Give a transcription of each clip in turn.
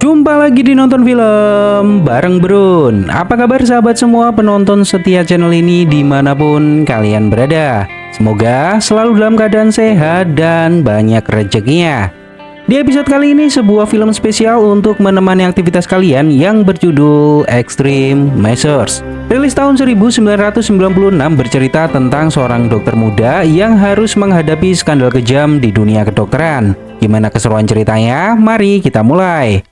Jumpa lagi di Nonton Film bareng Brun. Apa kabar sahabat semua penonton setia channel ini dimanapun kalian berada? Semoga selalu dalam keadaan sehat dan banyak rezekinya. Di episode kali ini sebuah film spesial untuk menemani aktivitas kalian yang berjudul Extreme Measures. Rilis tahun 1996 bercerita tentang seorang dokter muda yang harus menghadapi skandal kejam di dunia kedokteran. Gimana keseruan ceritanya? Mari kita mulai.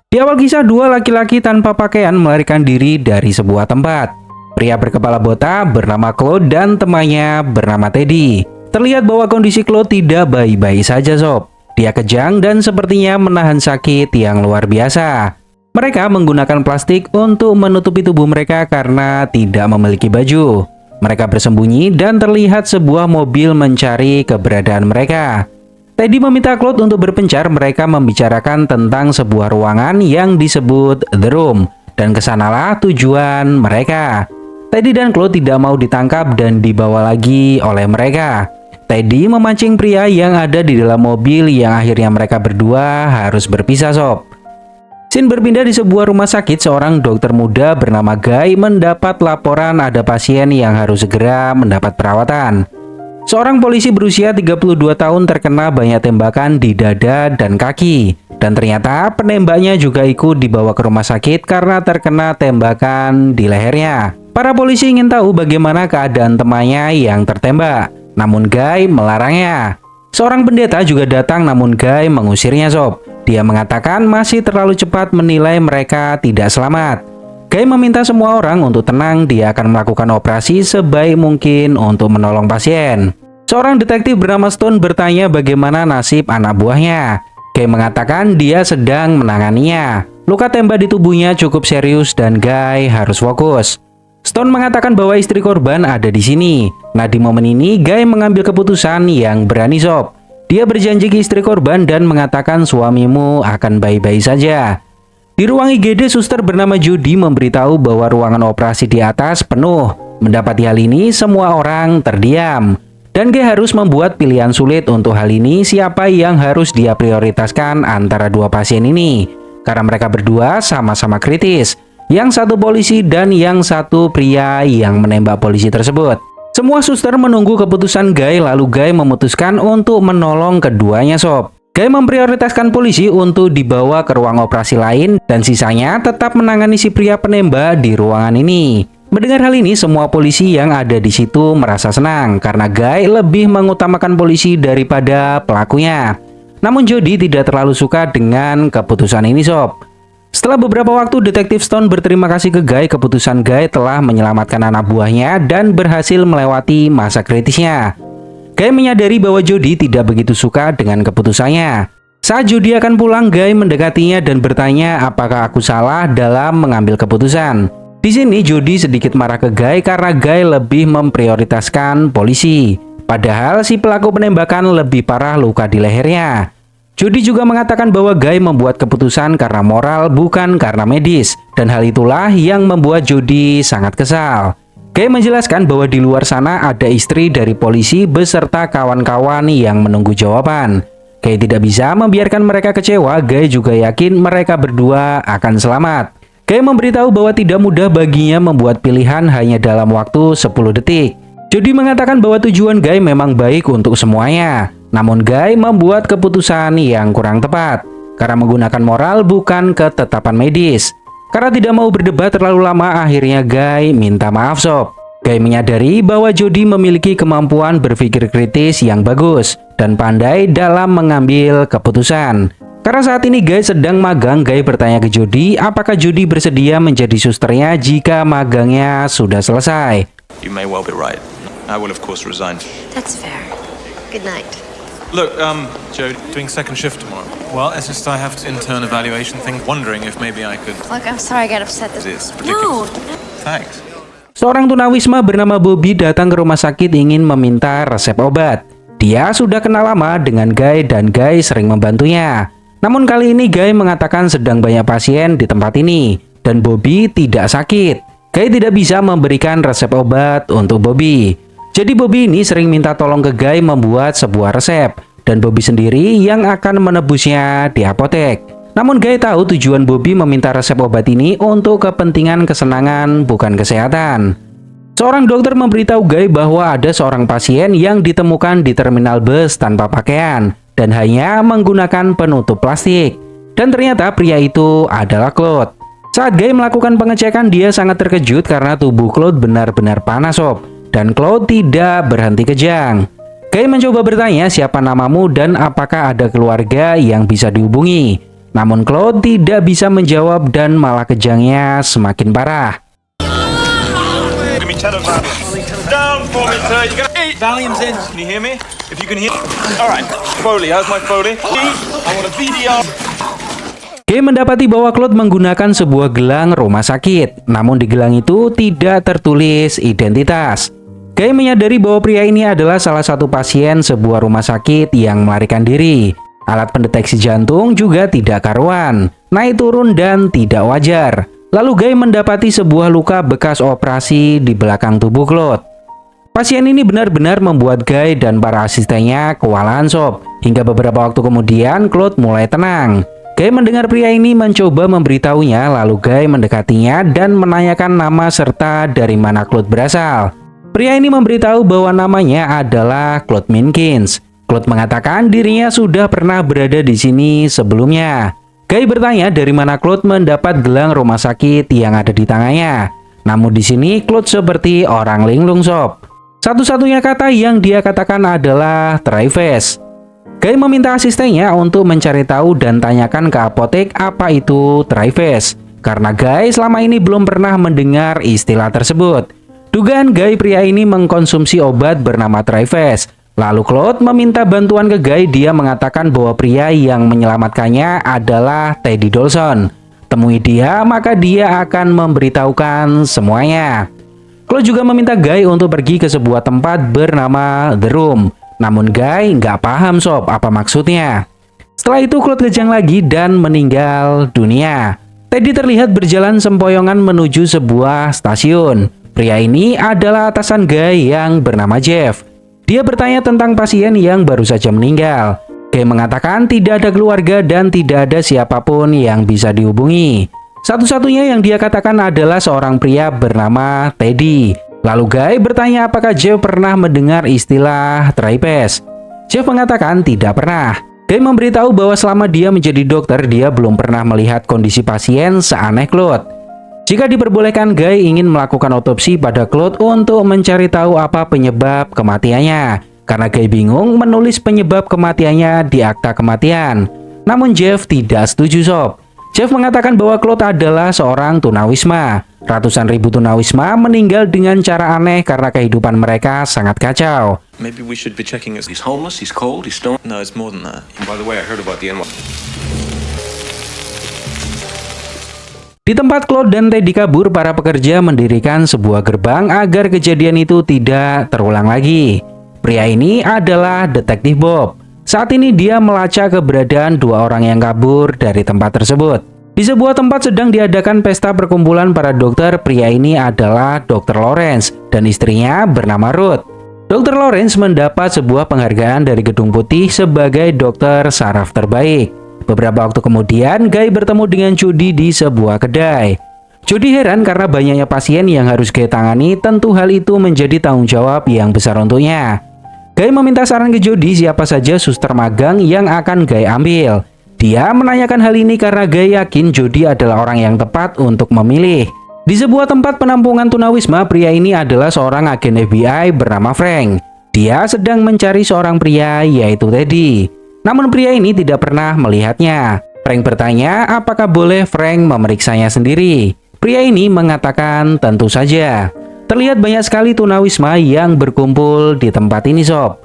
Di awal kisah, dua laki-laki tanpa pakaian melarikan diri dari sebuah tempat. Pria berkepala botak bernama Claude dan temannya bernama Teddy. Terlihat bahwa kondisi Claude tidak baik-baik saja sob. Dia kejang dan sepertinya menahan sakit yang luar biasa. Mereka menggunakan plastik untuk menutupi tubuh mereka karena tidak memiliki baju. Mereka bersembunyi dan terlihat sebuah mobil mencari keberadaan mereka. Teddy meminta Claude untuk berpencar. Mereka membicarakan tentang sebuah ruangan yang disebut The Room, dan kesanalah tujuan mereka. Teddy dan Claude tidak mau ditangkap dan dibawa lagi oleh mereka. Teddy memancing pria yang ada di dalam mobil yang akhirnya mereka berdua harus berpisah sob. Scene berpindah di sebuah rumah sakit. Seorang dokter muda bernama Guy mendapat laporan ada pasien yang harus segera mendapat perawatan. Seorang polisi berusia 32 tahun terkena banyak tembakan di dada dan kaki. Dan ternyata penembaknya juga ikut dibawa ke rumah sakit karena terkena tembakan di lehernya. Para polisi ingin tahu bagaimana keadaan temannya yang tertembak. Namun Guy melarangnya. Seorang pendeta juga datang namun Guy mengusirnya sob. Dia mengatakan masih terlalu cepat menilai mereka tidak selamat. Guy meminta semua orang untuk tenang, dia akan melakukan operasi sebaik mungkin untuk menolong pasien. Seorang detektif bernama Stone bertanya bagaimana nasib anak buahnya. Guy mengatakan dia sedang menanganinya. Luka tembak di tubuhnya cukup serius dan Guy harus fokus. Stone mengatakan bahwa istri korban ada di sini. Nah, di momen ini Guy mengambil keputusan yang berani sob. Dia berjanji ke istri korban dan mengatakan suamimu akan baik-baik saja. Di ruang IGD, suster bernama Judy memberitahu bahwa ruangan operasi di atas penuh. Mendapati hal ini, semua orang terdiam. Dan Guy harus membuat pilihan sulit untuk hal ini, siapa yang harus dia prioritaskan antara dua pasien ini. Karena mereka berdua sama-sama kritis. Yang satu polisi dan yang satu pria yang menembak polisi tersebut. Semua suster menunggu keputusan Guy, lalu Guy memutuskan untuk menolong keduanya sob. Guy memprioritaskan polisi untuk dibawa ke ruang operasi lain dan sisanya tetap menangani si pria penembak di ruangan ini. Mendengar hal ini, semua polisi yang ada di situ merasa senang karena Guy lebih mengutamakan polisi daripada pelakunya. Namun Jody tidak terlalu suka dengan keputusan ini sob. Setelah beberapa waktu, detektif Stone berterima kasih ke Guy. Keputusan Guy telah menyelamatkan anak buahnya dan berhasil melewati masa kritisnya. Guy menyadari bahwa Jody tidak begitu suka dengan keputusannya. Saat Jody akan pulang, Guy mendekatinya dan bertanya apakah aku salah dalam mengambil keputusan. Di sini Jody sedikit marah ke Guy karena Guy lebih memprioritaskan polisi. Padahal si pelaku penembakan lebih parah luka di lehernya. Jody juga mengatakan bahwa Guy membuat keputusan karena moral bukan karena medis. Dan hal itulah yang membuat Jody sangat kesal. Guy menjelaskan bahwa di luar sana ada istri dari polisi beserta kawan-kawan yang menunggu jawaban. Guy tidak bisa membiarkan mereka kecewa. Guy juga yakin mereka berdua akan selamat. Guy memberitahu bahwa tidak mudah baginya membuat pilihan hanya dalam waktu 10 detik. Jody mengatakan bahwa tujuan Guy memang baik untuk semuanya. Namun Guy membuat keputusan yang kurang tepat. Karena menggunakan moral bukan ketetapan medis. Karena tidak mau berdebat terlalu lama, akhirnya Guy minta maaf sob. Guy menyadari bahwa Jody memiliki kemampuan berpikir kritis yang bagus dan pandai dalam mengambil keputusan. Karena saat ini Guy sedang magang, Guy bertanya ke Jody apakah Jody bersedia menjadi susternya jika magangnya sudah selesai. You may well be right. I will of course resign. That's fair. Good night. Look, Joe, doing second shift tomorrow. Well, it's just I have to intern evaluation thing, wondering if maybe I could... Look, I'm sorry I got upset. It's No. ridiculous. Thanks. Seorang tunawisma bernama Bobby datang ke rumah sakit ingin meminta resep obat. Dia sudah kenal lama dengan Guy dan Guy sering membantunya. Namun kali ini Guy mengatakan sedang banyak pasien di tempat ini dan Bobby tidak sakit. Guy tidak bisa memberikan resep obat untuk Bobby. Jadi Bobby ini sering minta tolong ke Guy membuat sebuah resep dan Bobby sendiri yang akan menebusnya di apotek. Namun Guy tahu tujuan Bobby meminta resep obat ini untuk kepentingan kesenangan bukan kesehatan. Seorang dokter memberitahu Guy bahwa ada seorang pasien yang ditemukan di terminal bus tanpa pakaian dan hanya menggunakan penutup plastik. Dan ternyata pria itu adalah Claude. Saat Guy melakukan pengecekan, dia sangat terkejut karena tubuh Claude benar-benar panas, sob. Dan Claude tidak berhenti kejang. Guy mencoba bertanya siapa namamu dan apakah ada keluarga yang bisa dihubungi. Namun Claude tidak bisa menjawab dan malah kejangnya semakin parah. Down for me, sir. You gotta eat. Valium's in. Can you hear me? If you can hear. All right. Foley. How's my Foley? I want a VDR. Guy mendapati bahwa Claude menggunakan sebuah gelang rumah sakit. Namun di gelang itu tidak tertulis identitas. Guy menyadari bahwa pria ini adalah salah satu pasien sebuah rumah sakit yang melarikan diri. Alat pendeteksi jantung juga tidak karuan, naik turun dan tidak wajar. Lalu Guy mendapati sebuah luka bekas operasi di belakang tubuh Claude. Pasien ini benar-benar membuat Guy dan para asistennya kewalahan, sob. Hingga beberapa waktu kemudian Claude mulai tenang. Guy mendengar pria ini mencoba memberitahunya, lalu Guy mendekatinya dan menanyakan nama serta dari mana Claude berasal. Pria ini memberitahu bahwa namanya adalah Claude Minkins. Claude mengatakan dirinya sudah pernah berada di sini sebelumnya. Guy bertanya dari mana Claude mendapat gelang rumah sakit yang ada di tangannya. Namun di sini Claude seperti orang linglung, sob. Satu-satunya kata yang dia katakan adalah Travis. Guy meminta asistennya untuk mencari tahu dan tanyakan ke apotek apa itu Travis. Karena Guy selama ini belum pernah mendengar istilah tersebut. Dugaan Guy pria ini mengkonsumsi obat bernama Travis. Lalu Claude meminta bantuan ke Guy. Dia mengatakan bahwa pria yang menyelamatkannya adalah Teddy Dawson. Temui dia, maka dia akan memberitahukan semuanya. Claude juga meminta Guy untuk pergi ke sebuah tempat bernama The Room. Namun Guy nggak paham, sob, apa maksudnya. Setelah itu Claude kejang lagi dan meninggal dunia. Teddy terlihat berjalan sempoyongan menuju sebuah stasiun. Pria ini adalah atasan Guy yang bernama Jeff. Dia bertanya tentang pasien yang baru saja meninggal. Guy mengatakan tidak ada keluarga dan tidak ada siapapun yang bisa dihubungi. Satu-satunya yang dia katakan adalah seorang pria bernama Teddy. Lalu Guy bertanya apakah Jeff pernah mendengar istilah Travis. Jeff mengatakan tidak pernah. Guy memberitahu bahwa selama dia menjadi dokter, dia belum pernah melihat kondisi pasien seaneh Claude. Jika diperbolehkan, Guy ingin melakukan otopsi pada Claude untuk mencari tahu apa penyebab kematiannya. Karena Guy bingung menulis penyebab kematiannya di akta kematian. Namun Jeff tidak setuju, sob. Jeff mengatakan bahwa Claude adalah seorang tunawisma. Ratusan ribu tunawisma meninggal dengan cara aneh karena kehidupan mereka sangat kacau. Maybe we should be checking his. He's homeless, he's cold, he's stoned. No, it's more than that. By the way, I heard about the NY. Di tempat Claude dan Teddy kabur, para pekerja mendirikan sebuah gerbang agar kejadian itu tidak terulang lagi. Pria ini adalah Detektif Bob. Saat ini dia melacak keberadaan dua orang yang kabur dari tempat tersebut. Di sebuah tempat sedang diadakan pesta perkumpulan para dokter. Pria ini adalah Dr. Lawrence dan istrinya bernama Ruth. Dr. Lawrence mendapat sebuah penghargaan dari Gedung Putih sebagai dokter saraf terbaik. Beberapa waktu kemudian, Guy bertemu dengan Judy di sebuah kedai. Judy heran karena banyaknya pasien yang harus Guy tangani. Tentu hal itu menjadi tanggung jawab yang besar untuknya. Guy meminta saran ke Judy siapa saja suster magang yang akan Guy ambil. Dia menanyakan hal ini karena Guy yakin Judy adalah orang yang tepat untuk memilih. Di sebuah tempat penampungan tunawisma, pria ini adalah seorang agen FBI bernama Frank. Dia sedang mencari seorang pria yaitu Teddy. Namun pria ini tidak pernah melihatnya. Frank bertanya apakah boleh Frank memeriksanya sendiri. Pria ini mengatakan tentu saja. Terlihat banyak sekali tunawisma yang berkumpul di tempat ini, sob.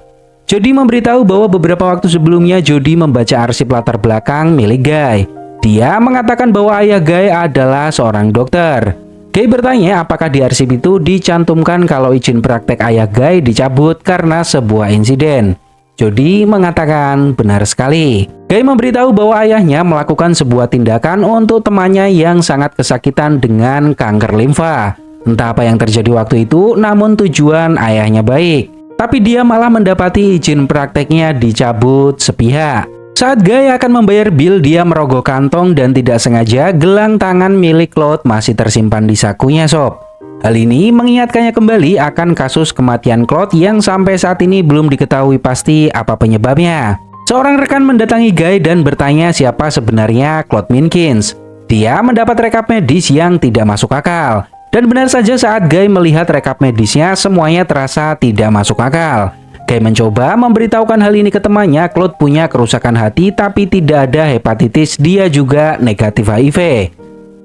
Jody memberitahu bahwa beberapa waktu sebelumnya Jody membaca arsip latar belakang milik Guy. Dia mengatakan bahwa ayah Guy adalah seorang dokter. Guy bertanya apakah di arsip itu dicantumkan kalau izin praktek ayah Guy dicabut karena sebuah insiden. Jody mengatakan benar sekali. Guy memberitahu bahwa ayahnya melakukan sebuah tindakan untuk temannya yang sangat kesakitan dengan kanker limfa. Entah apa yang terjadi waktu itu, namun tujuan ayahnya baik. Tapi dia malah mendapati izin prakteknya dicabut sepihak. Saat Guy akan membayar bil, dia merogoh kantong dan tidak sengaja gelang tangan milik Claude masih tersimpan di sakunya sob. Hal ini mengingatkannya kembali akan kasus kematian Claude yang sampai saat ini belum diketahui pasti apa penyebabnya. Seorang rekan mendatangi Guy dan bertanya siapa sebenarnya Claude Minkins. Dia mendapat rekap medis yang tidak masuk akal. Dan benar saja saat Guy melihat rekap medisnya, semuanya terasa tidak masuk akal. Guy mencoba memberitahukan hal ini ke temannya. Claude punya kerusakan hati tapi tidak ada hepatitis, dia juga negatif HIV.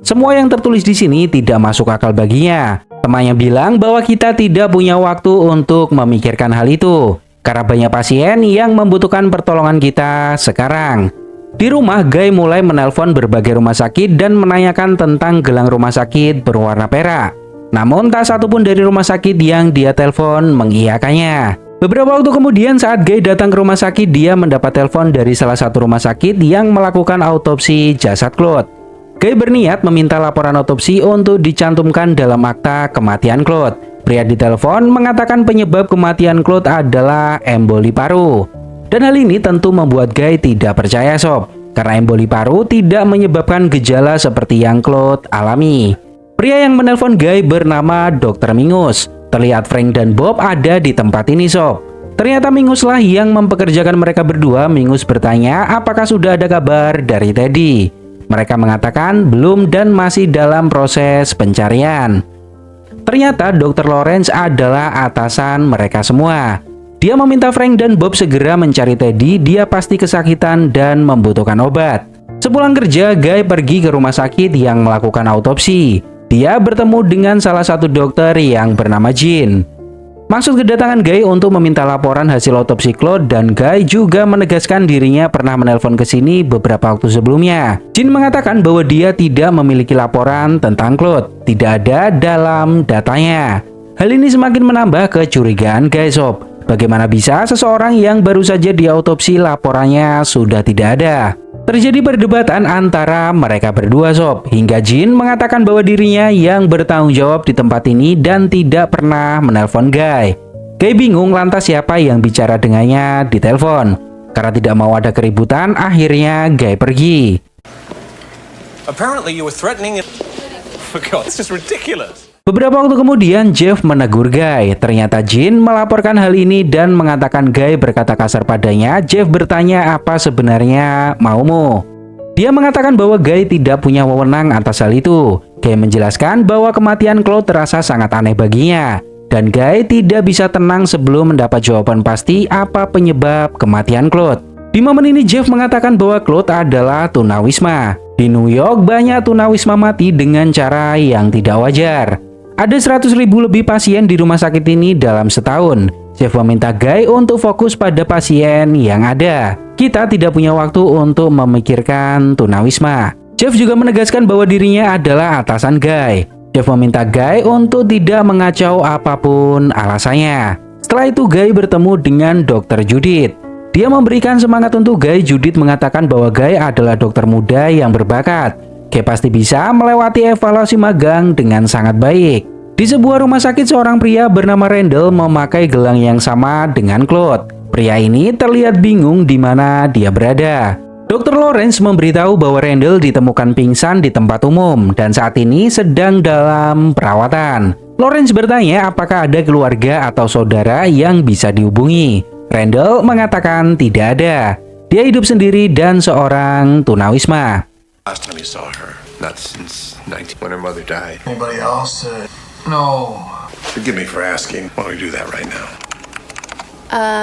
Semua yang tertulis di sini tidak masuk akal baginya. Temannya bilang bahwa kita tidak punya waktu untuk memikirkan hal itu, karena banyak pasien yang membutuhkan pertolongan kita sekarang. Di rumah, Guy mulai menelpon berbagai rumah sakit dan menanyakan tentang gelang rumah sakit berwarna perak. Namun tak satupun dari rumah sakit yang dia telepon mengiyakannya. Beberapa waktu kemudian saat Guy datang ke rumah sakit, dia mendapat telepon dari salah satu rumah sakit yang melakukan autopsi jasad Claude. Guy berniat meminta laporan otopsi untuk dicantumkan dalam akta kematian Claude. Pria di telepon mengatakan penyebab kematian Claude adalah emboli paru. Dan hal ini tentu membuat Guy tidak percaya sob, karena emboli paru tidak menyebabkan gejala seperti yang Claude alami. Pria yang menelpon Guy bernama Dr. Mingus. Terlihat Frank dan Bob ada di tempat ini sob. Ternyata Mingus lah yang mempekerjakan mereka berdua. Mingus bertanya apakah sudah ada kabar dari Teddy. Mereka mengatakan belum dan masih dalam proses pencarian. Ternyata Dr. Lawrence adalah atasan mereka semua. Dia meminta Frank dan Bob segera mencari Teddy, dia pasti kesakitan dan membutuhkan obat. Sepulang kerja, Guy pergi ke rumah sakit yang melakukan autopsi. Dia bertemu dengan salah satu dokter yang bernama Jean. Maksud kedatangan Guy untuk meminta laporan hasil autopsi Claude, dan Guy juga menegaskan dirinya pernah menelpon ke sini beberapa waktu sebelumnya. Jean mengatakan bahwa dia tidak memiliki laporan tentang Claude, tidak ada dalam datanya. Hal ini semakin menambah kecurigaan Guy sob. Bagaimana bisa seseorang yang baru saja diautopsi laporannya sudah tidak ada? Terjadi perdebatan antara mereka berdua sob, hingga Jean mengatakan bahwa dirinya yang bertanggung jawab di tempat ini dan tidak pernah menelpon Guy. Guy bingung lantas siapa yang bicara dengannya di telepon. Karena tidak mau ada keributan, akhirnya Guy pergi. Apparently you were threatening it. For God, it's just ridiculous. Beberapa waktu kemudian Jeff menegur Guy. Ternyata Jean melaporkan hal ini dan mengatakan Guy berkata kasar padanya. Jeff bertanya apa sebenarnya maumu. Dia mengatakan bahwa Guy tidak punya wewenang atas hal itu. Guy menjelaskan bahwa kematian Claude terasa sangat aneh baginya. Dan Guy tidak bisa tenang sebelum mendapat jawaban pasti apa penyebab kematian Claude. Di momen ini Jeff mengatakan bahwa Claude adalah tunawisma. Di New York banyak tunawisma mati dengan cara yang tidak wajar. Ada 100.000 lebih pasien di rumah sakit ini dalam setahun. Jeff meminta Guy untuk fokus pada pasien yang ada. Kita tidak punya waktu untuk memikirkan tunawisma. Jeff juga menegaskan bahwa dirinya adalah atasan Guy. Jeff meminta Guy untuk tidak mengacau apapun alasannya. Setelah itu Guy bertemu dengan Dr. Judith. Dia memberikan semangat untuk Guy. Judith mengatakan bahwa Guy adalah dokter muda yang berbakat. Guy pasti bisa melewati evaluasi magang dengan sangat baik. Di sebuah rumah sakit, seorang pria bernama Randall memakai gelang yang sama dengan Claude. Pria ini terlihat bingung di mana dia berada. Dr. Lawrence memberitahu bahwa Randall ditemukan pingsan di tempat umum dan saat ini sedang dalam perawatan. Lawrence bertanya apakah ada keluarga atau saudara yang bisa dihubungi. Randall mengatakan tidak ada. Dia hidup sendiri dan seorang tunawisma. Last time you saw her, not since 19 when her mother died. Anybody else? No. Forgive me for asking. Why don't we do that right now?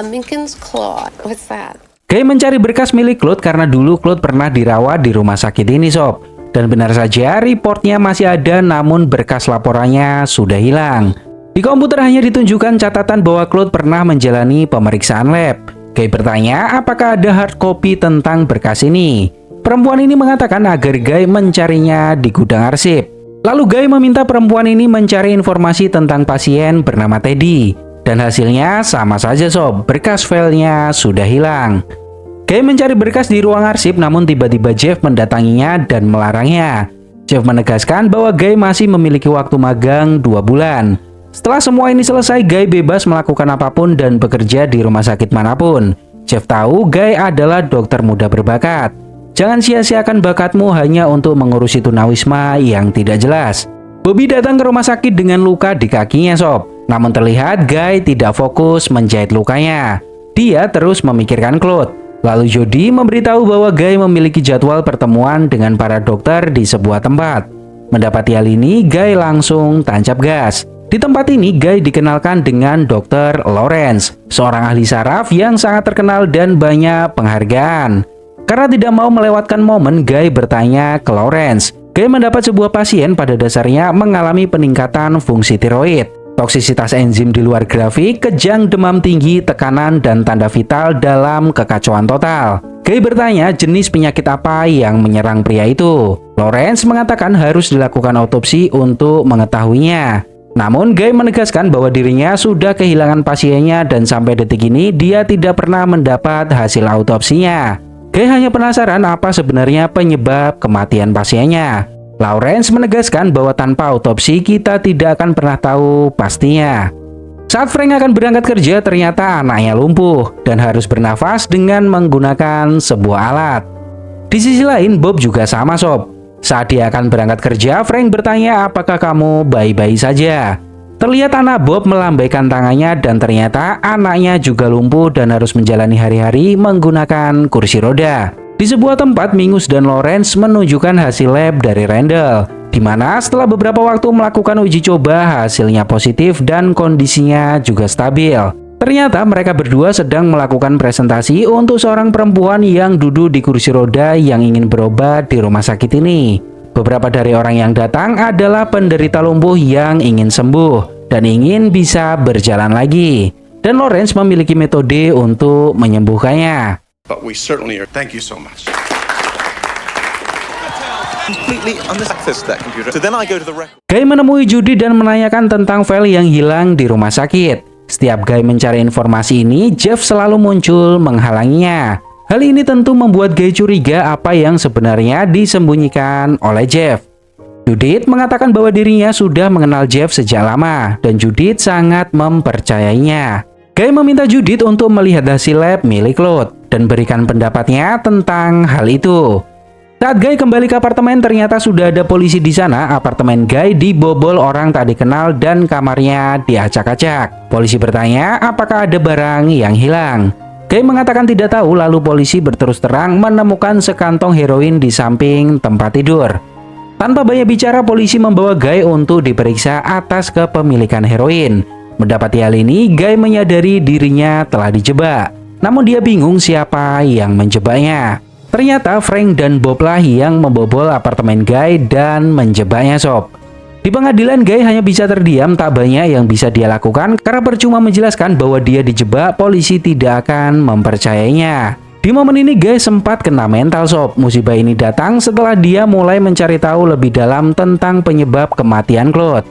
Minkin's Claw. What's that? Guy mencari berkas milik Claude karena dulu Claude pernah dirawat di rumah sakit ini sob. Dan benar saja reportnya masih ada, namun berkas laporannya sudah hilang. Di komputer hanya ditunjukkan catatan bahwa Claude pernah menjalani pemeriksaan lab. Guy bertanya apakah ada hard copy tentang berkas ini. Perempuan ini mengatakan agar Guy mencarinya di gudang arsip. Lalu Guy meminta perempuan ini mencari informasi tentang pasien bernama Teddy. Dan hasilnya sama saja sob, berkas filenya sudah hilang. Guy mencari berkas di ruang arsip, namun tiba-tiba Jeff mendatanginya dan melarangnya. Jeff menegaskan bahwa Guy masih memiliki waktu magang 2 bulan. Setelah semua ini selesai, Guy bebas melakukan apapun dan bekerja di rumah sakit manapun. Jeff tahu Guy adalah dokter muda berbakat. Jangan sia-siakan bakatmu hanya untuk mengurusi tunawisma yang tidak jelas. Bobby datang ke rumah sakit dengan luka di kakinya sob. Namun terlihat Guy tidak fokus menjahit lukanya. Dia terus memikirkan Claude. Lalu Jody memberitahu bahwa Guy memiliki jadwal pertemuan dengan para dokter di sebuah tempat. Mendapati hal ini, Guy langsung tancap gas. Di tempat ini, Guy dikenalkan dengan Dr. Lawrence, seorang ahli saraf yang sangat terkenal dan banyak penghargaan. Karena tidak mau melewatkan momen, Guy bertanya ke Lawrence. Guy mendapat sebuah pasien pada dasarnya mengalami peningkatan fungsi tiroid. Toksisitas enzim di luar grafik, kejang, demam tinggi, tekanan, dan tanda vital dalam kekacauan total. Guy bertanya jenis penyakit apa yang menyerang pria itu. Lawrence mengatakan harus dilakukan autopsi untuk mengetahuinya. Namun Guy menegaskan bahwa dirinya sudah kehilangan pasiennya dan sampai detik ini dia tidak pernah mendapat hasil autopsinya. Guy hanya penasaran apa sebenarnya penyebab kematian pasiennya. Lawrence menegaskan bahwa tanpa autopsi kita tidak akan pernah tahu pastinya. Saat Frank akan berangkat kerja, ternyata anaknya lumpuh dan harus bernafas dengan menggunakan sebuah alat. Di sisi lain, Bob juga sama sob. Saat dia akan berangkat kerja, Frank bertanya apakah kamu baik-baik saja. Terlihat anak Bob melambaikan tangannya dan ternyata anaknya juga lumpuh dan harus menjalani hari-hari menggunakan kursi roda. Di sebuah tempat, Mingus dan Lawrence menunjukkan hasil lab dari Randall, di mana setelah beberapa waktu melakukan uji coba hasilnya positif dan kondisinya juga stabil. Ternyata mereka berdua sedang melakukan presentasi untuk seorang perempuan yang duduk di kursi roda yang ingin berobat di rumah sakit ini. Beberapa dari orang yang datang adalah penderita lumpuh yang ingin sembuh dan ingin bisa berjalan lagi. Dan Lawrence memiliki metode untuk menyembuhkannya. But we certainly are. Thank you so much. Completely unaccess that computer. So then I go to the record. Guy menemui Judy dan menanyakan tentang file yang hilang di rumah sakit. Setiap Guy mencari informasi ini, Jeff selalu muncul menghalanginya. Hal ini tentu membuat Guy curiga apa yang sebenarnya disembunyikan oleh Jeff. Judith mengatakan bahwa dirinya sudah mengenal Jeff sejak lama dan Judith sangat mempercayainya. Guy meminta Judith untuk melihat hasil lab milik Claude dan berikan pendapatnya tentang hal itu. Saat Guy kembali ke apartemen, ternyata sudah ada polisi di sana. Apartemen Guy dibobol orang tak dikenal dan kamarnya diacak-acak. Polisi bertanya apakah ada barang yang hilang. Guy mengatakan tidak tahu, lalu polisi berterus terang menemukan sekantong heroin di samping tempat tidur. Tanpa banyak bicara, polisi membawa Guy untuk diperiksa atas kepemilikan heroin. Mendapati hal ini, Guy menyadari dirinya telah dijebak. Namun dia bingung siapa yang menjebaknya. Ternyata Frank dan Bob lah yang membobol apartemen Guy dan menjebaknya sob. Di pengadilan, Guy hanya bisa terdiam, tak banyak yang bisa dia lakukan karena percuma menjelaskan bahwa dia dijebak, polisi tidak akan mempercayainya. Di momen ini Guy sempat kena mental sob. Musibah ini datang setelah dia mulai mencari tahu lebih dalam tentang penyebab kematian Claude.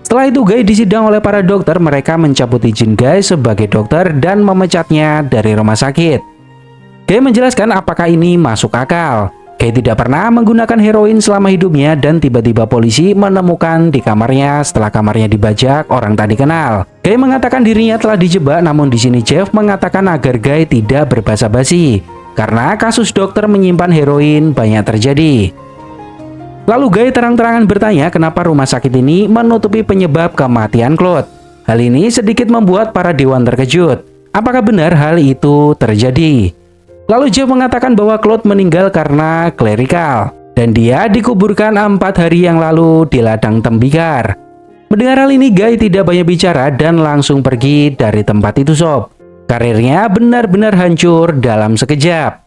Setelah itu Guy disidang oleh para dokter. Mereka mencabut izin Guy sebagai dokter dan memecatnya dari rumah sakit. Guy menjelaskan apakah ini masuk akal. Guy tidak pernah menggunakan heroin selama hidupnya dan tiba-tiba polisi menemukan di kamarnya setelah kamarnya dibajak orang tak dikenal. Guy mengatakan dirinya telah dijebak, namun di sini Jeff mengatakan agar Guy tidak berbasa-basi karena kasus dokter menyimpan heroin banyak terjadi. Lalu Guy terang-terangan bertanya kenapa rumah sakit ini menutupi penyebab kematian Claude. Hal ini sedikit membuat para dewan terkejut. Apakah benar hal itu terjadi? Lalu Jeff mengatakan bahwa Claude meninggal karena klerikal dan dia dikuburkan 4 hari yang lalu di ladang tembikar. Mendengar hal ini, Guy tidak banyak bicara dan langsung pergi dari tempat itu sob. Karirnya benar-benar hancur dalam sekejap.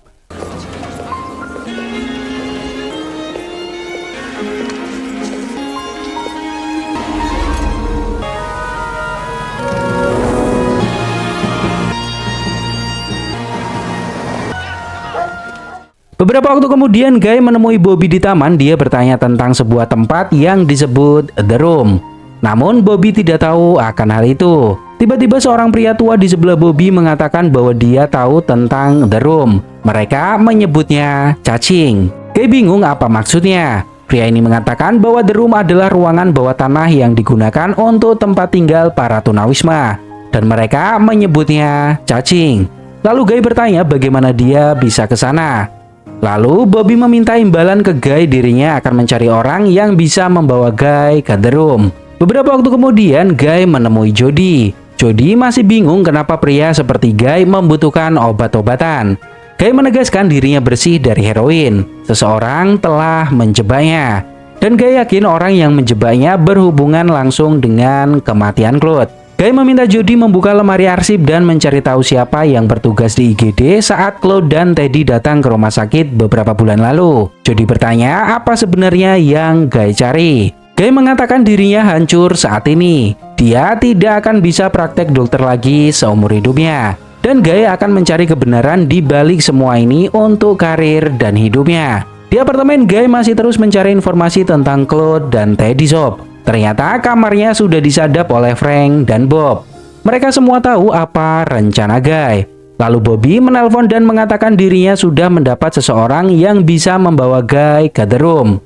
Beberapa waktu kemudian, Guy menemui Bobby di taman. Dia bertanya tentang sebuah tempat yang disebut The Room. Namun Bobby tidak tahu akan hal itu. Tiba-tiba seorang pria tua di sebelah Bobby mengatakan bahwa dia tahu tentang The Room. Mereka menyebutnya cacing. Guy bingung apa maksudnya. Pria ini mengatakan bahwa The Room adalah ruangan bawah tanah yang digunakan untuk tempat tinggal para tunawisma. Dan mereka menyebutnya cacing. Lalu Guy bertanya bagaimana dia bisa ke sana. Lalu Bobby meminta imbalan ke Guy, dirinya akan mencari orang yang bisa membawa Guy ke The Room. Beberapa waktu kemudian Guy menemui Jody. Jody masih bingung kenapa pria seperti Guy membutuhkan obat-obatan. Guy menegaskan dirinya bersih dari heroin. Seseorang telah menjebaknya. Dan Guy yakin orang yang menjebaknya berhubungan langsung dengan kematian Claude. Guy meminta Jody membuka lemari arsip dan mencari tahu siapa yang bertugas di IGD saat Claude dan Teddy datang ke rumah sakit beberapa bulan lalu. Jody bertanya apa sebenarnya yang Guy cari. Guy mengatakan dirinya hancur saat ini. Dia tidak akan bisa praktek dokter lagi seumur hidupnya. Dan Guy akan mencari kebenaran di balik semua ini untuk karir dan hidupnya. Di apartemen, Guy masih terus mencari informasi tentang Claude dan Teddy Soap. Ternyata kamarnya sudah disadap oleh Frank dan Bob. Mereka semua tahu apa rencana Guy. Lalu Bobby menelpon dan mengatakan dirinya sudah mendapat seseorang yang bisa membawa Guy ke The Room.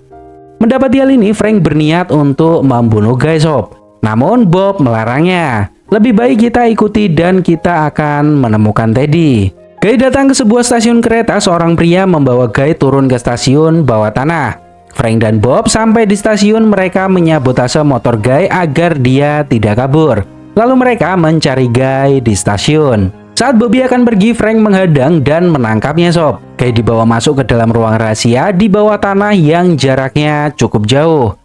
Mendapati hal ini, Frank berniat untuk membunuh Guy Soap. Namun Bob melarangnya. Lebih baik kita ikuti dan kita akan menemukan Teddy. Guy datang ke sebuah stasiun kereta. Seorang pria membawa Guy turun ke stasiun bawah tanah. Frank dan Bob sampai di stasiun, mereka menyabotase motor Guy agar dia tidak kabur. Lalu mereka mencari Guy di stasiun. Saat Bobby akan pergi, Frank menghadang dan menangkapnya Soap. Guy dibawa masuk ke dalam ruang rahasia di bawah tanah yang jaraknya cukup jauh.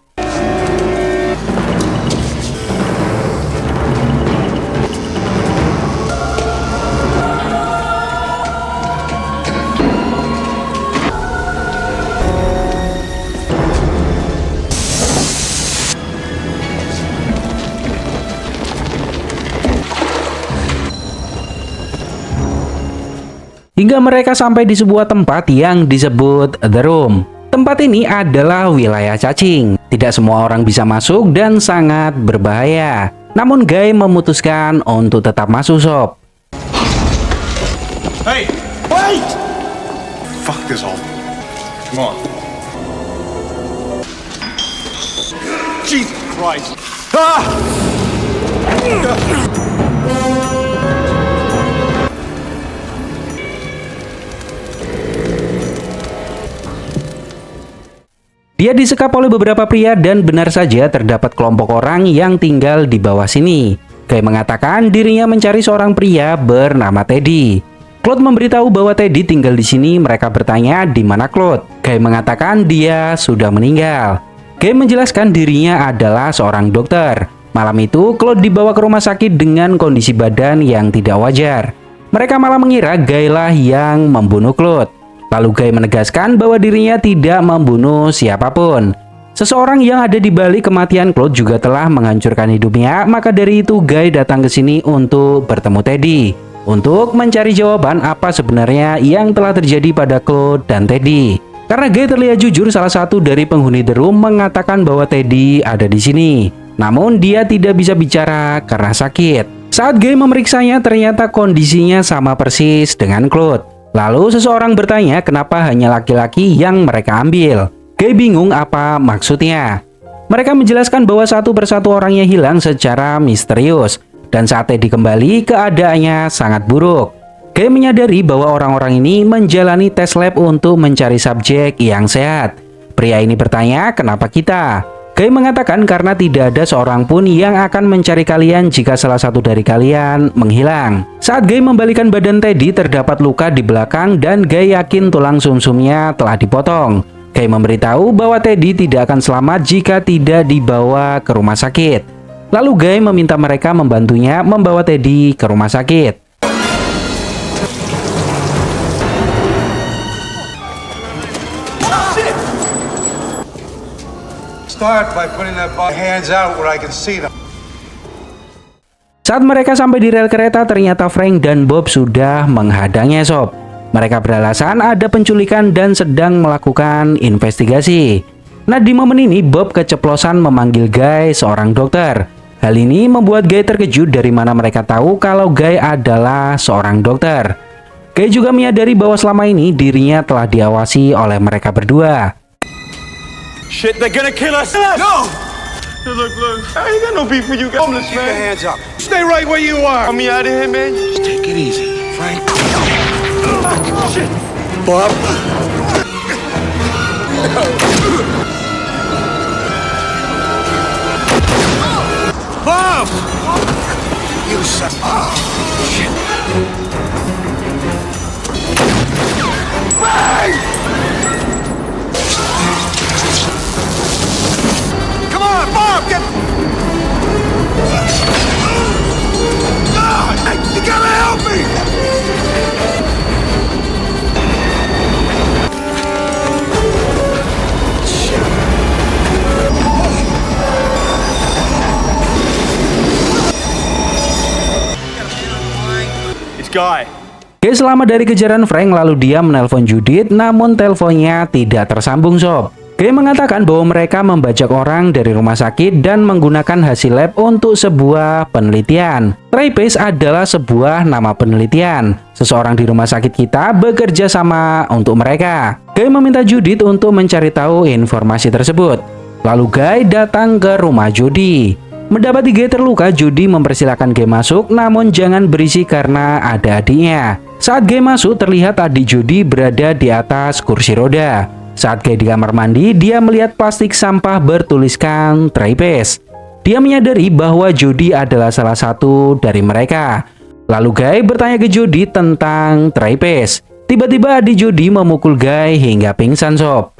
Hingga mereka sampai di sebuah tempat yang disebut The Room. Tempat ini adalah wilayah cacing. Tidak semua orang bisa masuk dan sangat berbahaya. Namun Guy memutuskan untuk tetap masuk Soap. Hey, wait! Fuck this all. Come on. Jesus Christ. Ah! Dia disekap oleh beberapa pria dan benar saja terdapat kelompok orang yang tinggal di bawah sini. Guy mengatakan dirinya mencari seorang pria bernama Teddy. Claude memberitahu bahwa Teddy tinggal di sini. Mereka bertanya di mana Claude. Guy mengatakan dia sudah meninggal. Guy menjelaskan dirinya adalah seorang dokter. Malam itu Claude dibawa ke rumah sakit dengan kondisi badan yang tidak wajar. Mereka malah mengira Guy lah yang membunuh Claude. Lalu Guy menegaskan bahwa dirinya tidak membunuh siapapun. Seseorang yang ada di balik kematian Claude juga telah menghancurkan hidupnya. Maka dari itu Guy datang ke sini untuk bertemu Teddy, untuk mencari jawaban apa sebenarnya yang telah terjadi pada Claude dan Teddy. Karena Guy terlihat jujur, salah satu dari penghuni The Room mengatakan bahwa Teddy ada di sini. Namun dia tidak bisa bicara karena sakit. Saat Guy memeriksanya, ternyata kondisinya sama persis dengan Claude. Lalu seseorang bertanya kenapa hanya laki-laki yang mereka ambil. Guy bingung apa maksudnya. Mereka menjelaskan bahwa satu persatu orangnya hilang secara misterius. Dan saat Teddy kembali, keadaannya sangat buruk. Guy menyadari bahwa orang-orang ini menjalani tes lab untuk mencari subjek yang sehat. Pria ini bertanya kenapa kita. Guy mengatakan karena tidak ada seorang pun yang akan mencari kalian jika salah satu dari kalian menghilang. Saat Guy membalikan badan Teddy, terdapat luka di belakang dan Guy yakin tulang sumsumnya telah dipotong. Guy memberitahu bahwa Teddy tidak akan selamat jika tidak dibawa ke rumah sakit. Lalu Guy meminta mereka membantunya membawa Teddy ke rumah sakit. Start by putting that hands out where I can see them. Saat mereka sampai di rel kereta, ternyata Frank dan Bob sudah menghadangnya Soap. Mereka beralasan ada penculikan dan sedang melakukan investigasi. Nah, di momen ini Bob keceplosan memanggil Guy seorang dokter. Hal ini membuat Guy terkejut dari mana mereka tahu kalau Guy adalah seorang dokter. Guy juga menyadari bahwa selama ini dirinya telah diawasi oleh mereka berdua. Shit, they're gonna kill us! No! Look, I ain't got no beef with you guys. Homeless, man. Keep your hands up. Stay right where you are. Get me out of here, man. Just take it easy, Frank. Shit! Bob. Bob! You son. Oh, shit. Frank! Come on, Bob, get... God, you gotta help me! It's Guy. Guy selamat dari kejaran Frank lalu dia menelpon Judith, namun teleponnya tidak tersambung sob. Guy mengatakan bahwa mereka membajak orang dari rumah sakit dan menggunakan hasil lab untuk sebuah penelitian. Trapace adalah sebuah nama penelitian. Seseorang di rumah sakit kita bekerja sama untuk mereka. Guy meminta Judith untuk mencari tahu informasi tersebut. Lalu Guy datang ke rumah Jody. Mendapati Guy terluka, Jody mempersilahkan Guy masuk, namun jangan berisi karena ada adiknya. Saat Guy masuk, terlihat adik Jody berada di atas kursi roda. Saat Guy di kamar mandi, dia melihat plastik sampah bertuliskan Trapace. Dia menyadari bahwa Jody adalah salah satu dari mereka. Lalu Guy bertanya ke Jody tentang Trapace. Tiba-tiba adik Jody memukul Guy hingga pingsan sob.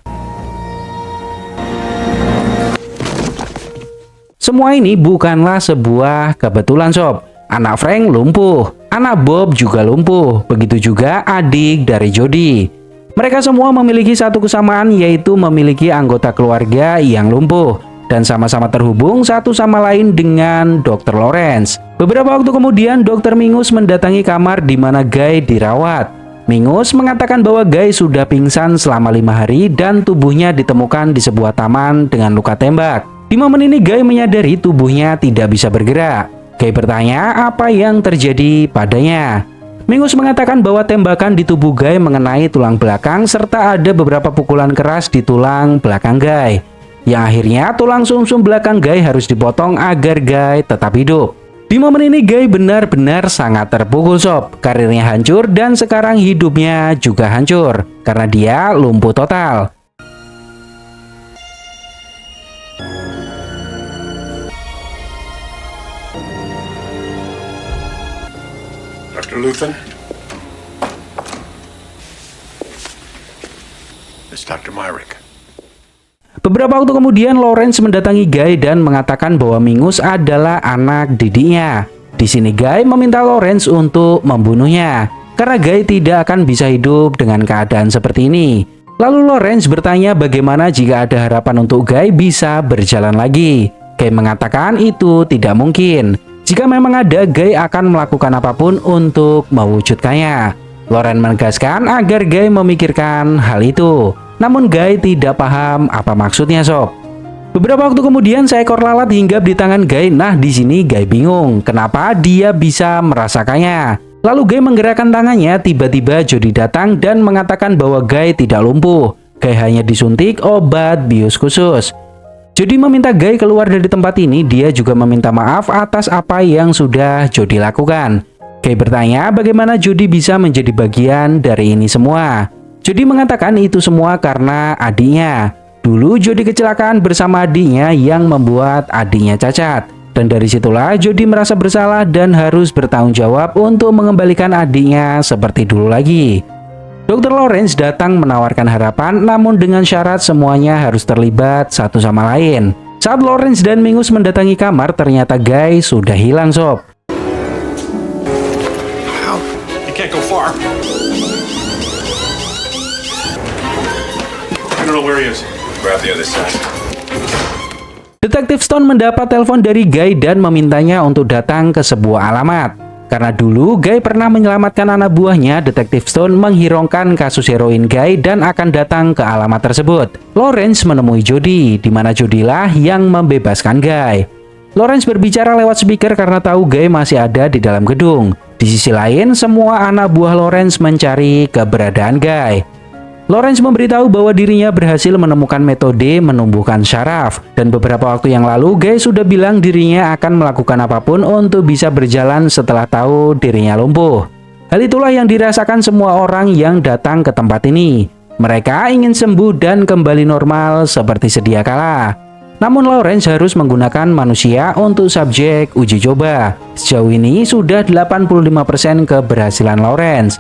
Semua ini bukanlah sebuah kebetulan sob. Anak Frank lumpuh, anak Bob juga lumpuh, begitu juga adik dari Jody. Mereka semua memiliki satu kesamaan, yaitu memiliki anggota keluarga yang lumpuh dan sama-sama terhubung satu sama lain dengan Dr. Lawrence. Beberapa waktu kemudian, Dr. Mingus mendatangi kamar di mana Guy dirawat. Mingus mengatakan bahwa Guy sudah pingsan selama 5 hari dan tubuhnya ditemukan di sebuah taman dengan luka tembak. Di momen ini Guy menyadari tubuhnya tidak bisa bergerak. Guy bertanya apa yang terjadi padanya. Mingus mengatakan bahwa tembakan di tubuh Guy mengenai tulang belakang serta ada beberapa pukulan keras di tulang belakang Guy. Yang akhirnya tulang sumsum belakang Guy harus dipotong agar Guy tetap hidup. Di momen ini Guy benar-benar sangat terpukul sob. Karirnya hancur dan sekarang hidupnya juga hancur karena dia lumpuh total. Dr. Luthen? It's Dr. Myrick. Beberapa waktu kemudian Lawrence mendatangi Guy dan mengatakan bahwa Mingus adalah anak didiknya. Di sini Guy meminta Lawrence untuk membunuhnya karena Guy tidak akan bisa hidup dengan keadaan seperti ini. Lalu Lawrence bertanya bagaimana jika ada harapan untuk Guy bisa berjalan lagi. Guy mengatakan itu tidak mungkin. Jika memang ada, Guy akan melakukan apapun untuk mewujudkannya. Lawrence menegaskan agar Guy memikirkan hal itu. Namun Guy tidak paham apa maksudnya sob. Beberapa waktu kemudian seekor lalat hinggap di tangan Guy. Nah di sini Guy bingung kenapa dia bisa merasakannya. Lalu Guy menggerakkan tangannya, tiba-tiba Jody datang dan mengatakan bahwa Guy tidak lumpuh. Guy hanya disuntik obat bius khusus. Jody meminta Guy keluar dari tempat ini. Dia juga meminta maaf atas apa yang sudah Jody lakukan. Guy bertanya bagaimana Jody bisa menjadi bagian dari ini semua. Jody mengatakan itu semua karena adiknya. Dulu Jody kecelakaan bersama adiknya yang membuat adiknya cacat. Dan dari situlah Jody merasa bersalah dan harus bertanggung jawab untuk mengembalikan adiknya seperti dulu lagi. Dr. Lawrence datang menawarkan harapan, namun dengan syarat semuanya harus terlibat satu sama lain. Saat Lawrence dan Mingus mendatangi kamar, ternyata Guy sudah hilang sob. You can't go far. I don't know where he is. Grab the other side. Detektif Stone mendapat telepon dari Guy dan memintanya untuk datang ke sebuah alamat. Karena dulu Guy pernah menyelamatkan anak buahnya, Detektif Stone menghiraukan kasus heroin Guy dan akan datang ke alamat tersebut. Lawrence menemui Jody, di mana Jody lah yang membebaskan Guy. Lawrence berbicara lewat speaker karena tahu Guy masih ada di dalam gedung. Di sisi lain, semua anak buah Lawrence mencari keberadaan Guy. Lawrence memberitahu bahwa dirinya berhasil menemukan metode menumbuhkan syaraf, dan beberapa waktu yang lalu Guy sudah bilang dirinya akan melakukan apapun untuk bisa berjalan setelah tahu dirinya lumpuh. Hal itulah yang dirasakan semua orang yang datang ke tempat ini. Mereka ingin sembuh dan kembali normal seperti sedia kala. Namun Lawrence harus menggunakan manusia untuk subjek uji coba. Sejauh ini sudah 85% keberhasilan Lawrence.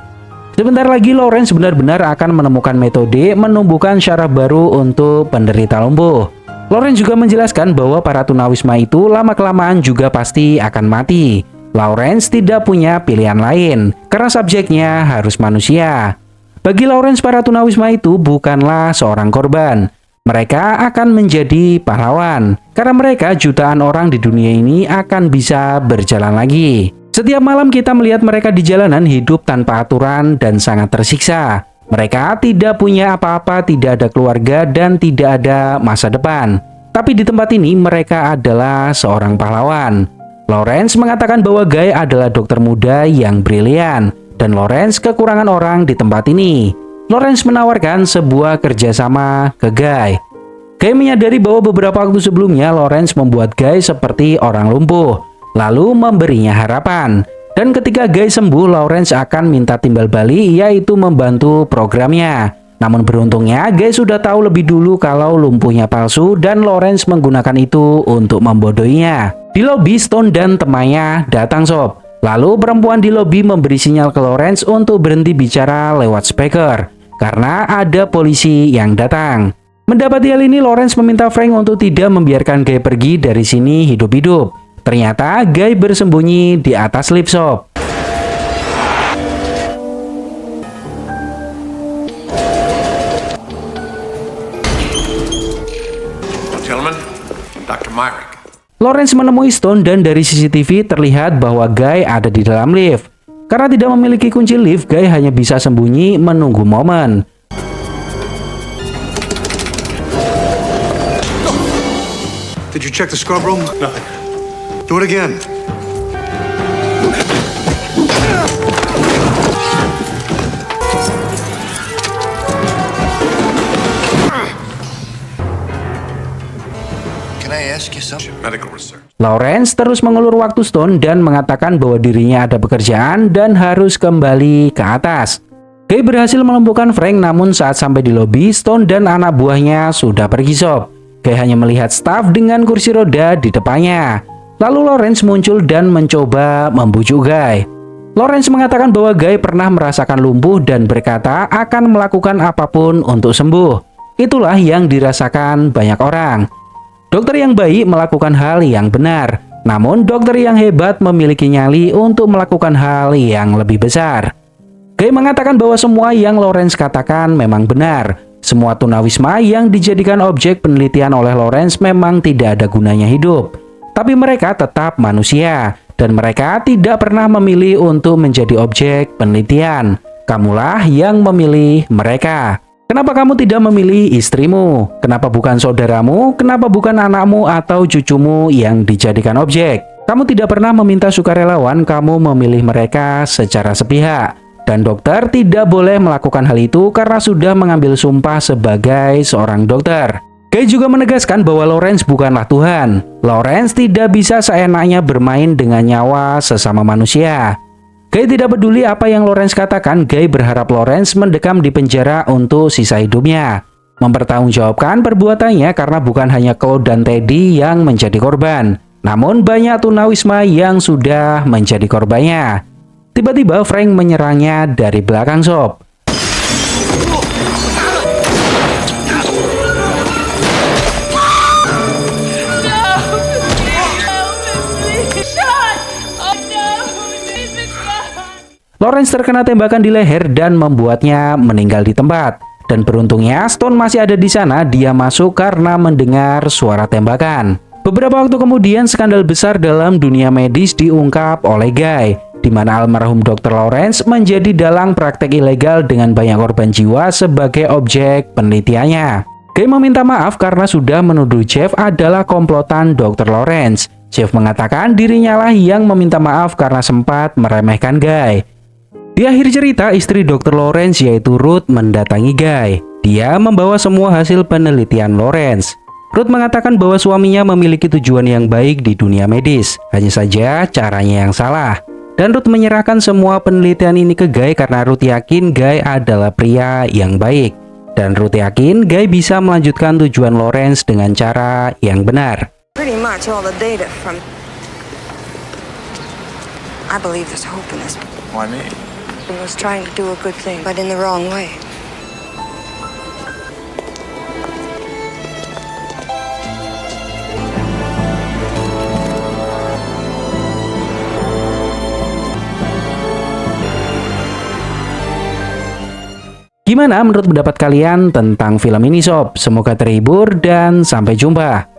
Sebentar lagi Lawrence benar-benar akan menemukan metode menumbuhkan syaraf baru untuk penderita lumpuh. Lawrence juga menjelaskan bahwa para tunawisma itu lama-kelamaan juga pasti akan mati. Lawrence tidak punya pilihan lain karena subjeknya harus manusia. Bagi Lawrence, para tunawisma itu bukanlah seorang korban. Mereka akan menjadi pahlawan, karena mereka jutaan orang di dunia ini akan bisa berjalan lagi. Setiap malam kita melihat mereka di jalanan hidup tanpa aturan dan sangat tersiksa. Mereka tidak punya apa-apa, tidak ada keluarga, dan tidak ada masa depan. Tapi di tempat ini mereka adalah seorang pahlawan. Lawrence mengatakan bahwa Guy adalah dokter muda yang brilian, dan Lawrence kekurangan orang di tempat ini. Lawrence menawarkan sebuah kerjasama ke Guy. Guy menyadari bahwa beberapa waktu sebelumnya Lawrence membuat Guy seperti orang lumpuh, lalu memberinya harapan. Dan ketika Guy sembuh, Lawrence akan minta timbal balik, yaitu membantu programnya. Namun beruntungnya Guy sudah tahu lebih dulu kalau lumpuhnya palsu, dan Lawrence menggunakan itu untuk membodohinya. Di lobi, Stone dan temannya datang sob. Lalu perempuan di lobi memberi sinyal ke Lawrence untuk berhenti bicara lewat speaker karena ada polisi yang datang. Mendapati hal ini, Lawrence meminta Frank untuk tidak membiarkan Guy pergi dari sini hidup-hidup. Ternyata Guy bersembunyi di atas lift shop. Gentlemen, Dr. Myrick. Lawrence menemui Stone dan dari CCTV terlihat bahwa Guy ada di dalam lift. Karena tidak memiliki kunci lift, Guy hanya bisa sembunyi menunggu momen. Did you check the scrub room? Nothing. Do it again. Can I ask you something? Medical research. Lawrence terus mengulur waktu Stone dan mengatakan bahwa dirinya ada pekerjaan dan harus kembali ke atas. Guy berhasil melumpuhkan Frank, namun saat sampai di lobi, Stone dan anak buahnya sudah pergi sob. Guy hanya melihat staf dengan kursi roda di depannya. Lalu Lawrence muncul dan mencoba membujuk Guy. Lawrence mengatakan bahwa Guy pernah merasakan lumpuh dan berkata akan melakukan apapun untuk sembuh. Itulah yang dirasakan banyak orang. Dokter yang baik melakukan hal yang benar, namun dokter yang hebat memiliki nyali untuk melakukan hal yang lebih besar. Guy mengatakan bahwa semua yang Lawrence katakan memang benar. Semua tunawisma yang dijadikan objek penelitian oleh Lawrence memang tidak ada gunanya hidup. Tapi mereka tetap manusia, dan mereka tidak pernah memilih untuk menjadi objek penelitian. Kamulah yang memilih mereka. Kenapa kamu tidak memilih istrimu? Kenapa bukan saudaramu? Kenapa bukan anakmu atau cucumu yang dijadikan objek? Kamu tidak pernah meminta sukarelawan, kamu memilih mereka secara sepihak. Dan dokter tidak boleh melakukan hal itu karena sudah mengambil sumpah sebagai seorang dokter. Guy juga menegaskan bahwa Lawrence bukanlah Tuhan. Lawrence tidak bisa seenaknya bermain dengan nyawa sesama manusia. Guy tidak peduli apa yang Lawrence katakan. Guy berharap Lawrence mendekam di penjara untuk sisa hidupnya, mempertanggungjawabkan perbuatannya karena bukan hanya Claude dan Teddy yang menjadi korban, namun banyak tunawisma yang sudah menjadi korbannya. Tiba-tiba Frank menyerangnya dari belakang sob. Lawrence terkena tembakan di leher dan membuatnya meninggal di tempat. Dan beruntungnya Stone masih ada di sana. Dia masuk karena mendengar suara tembakan. Beberapa waktu kemudian skandal besar dalam dunia medis diungkap oleh Guy, di mana almarhum Dr. Lawrence menjadi dalang praktek ilegal dengan banyak korban jiwa sebagai objek penelitiannya. Guy meminta maaf karena sudah menuduh Jeff adalah komplotan Dr. Lawrence. Jeff mengatakan dirinya lah yang meminta maaf karena sempat meremehkan Guy. Di akhir cerita, istri Dr. Lawrence yaitu Ruth mendatangi Guy. Dia membawa semua hasil penelitian Lawrence. Ruth mengatakan bahwa suaminya memiliki tujuan yang baik di dunia medis, hanya saja caranya yang salah. Dan Ruth menyerahkan semua penelitian ini ke Guy karena Ruth yakin Guy adalah pria yang baik. Dan Ruth yakin Guy bisa melanjutkan tujuan Lawrence dengan cara yang benar. Pretty much all the data from... I believe there's hope in this. Why me? He was trying to do a good thing, but in the wrong way. Gimana menurut pendapat kalian tentang film ini sob? Semoga terhibur dan sampai jumpa.